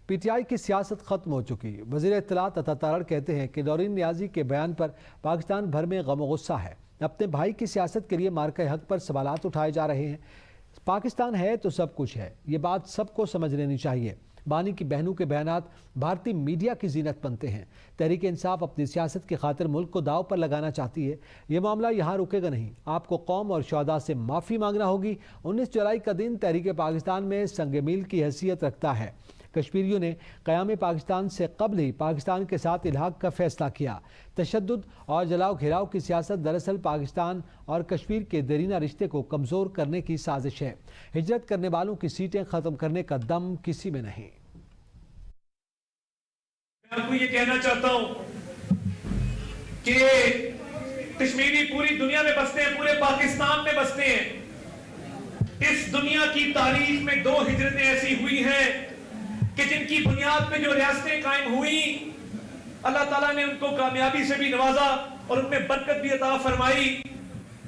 P T I کی سیاست ختم ہو چکی۔ وزیر اطلاعات عطا تارڑ کہتے ہیں کہ نورین نیازی کے بیان پر پاکستان بھر میں غم و غصہ ہے۔ اپنے بھائی کی سیاست کے لیے مارکہ حق پر سوالات اٹھائے جا رہے ہیں۔ پاکستان ہے تو سب کچھ ہے، یہ بات سب کو سمجھ لینی چاہیے۔ بانی کی بہنوں کے بیانات بھارتی میڈیا کی زینت بنتے ہیں۔ تحریک انصاف اپنی سیاست کی خاطر ملک کو داؤ پر لگانا چاہتی ہے۔ یہ معاملہ یہاں رکے گا نہیں، آپ کو قوم اور شہداء سے معافی مانگنا ہوگی۔ 19 جولائی کا دن تحریک پاکستان میں سنگ میل کی حیثیت رکھتا ہے۔ کشمیریوں نے قیام پاکستان سے قبل ہی پاکستان کے ساتھ الحاق کا فیصلہ کیا۔ تشدد اور جلاؤ گھیراؤ کی سیاست دراصل پاکستان اور کشمیر کے دیرینہ رشتے کو کمزور کرنے کی سازش ہے۔ ہجرت کرنے والوں کی سیٹیں ختم کرنے کا دم کسی میں نہیں۔ میں آپ کو یہ کہنا چاہتا ہوں کہ کشمیری پوری دنیا میں بستے ہیں، پورے پاکستان میں بستے ہیں۔ اس دنیا کی تاریخ میں 2 ہجرتیں ایسی ہوئی ہیں کہ جن کی بنیاد پہ جو ریاستیں قائم ہوئیں، اللہ تعالیٰ نے ان کو کامیابی سے بھی نوازا اور ان میں برکت بھی عطا فرمائی۔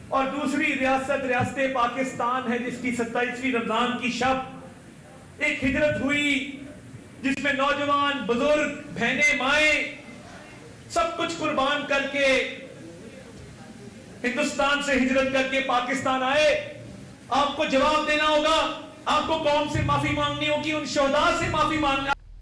اور دوسری ریاست پاکستان ہے، جس کی 27ویں رمضان کی شب ایک ہجرت ہوئی، جس میں نوجوان، بزرگ، بہنیں، مائیں سب کچھ قربان کر کے ہندوستان سے ہجرت کر کے پاکستان آئے۔ آپ کو جواب دینا ہوگا، آپ کو قوم سے معافی مانگنی ہوگی، ان شہداء سے معافی مانگنا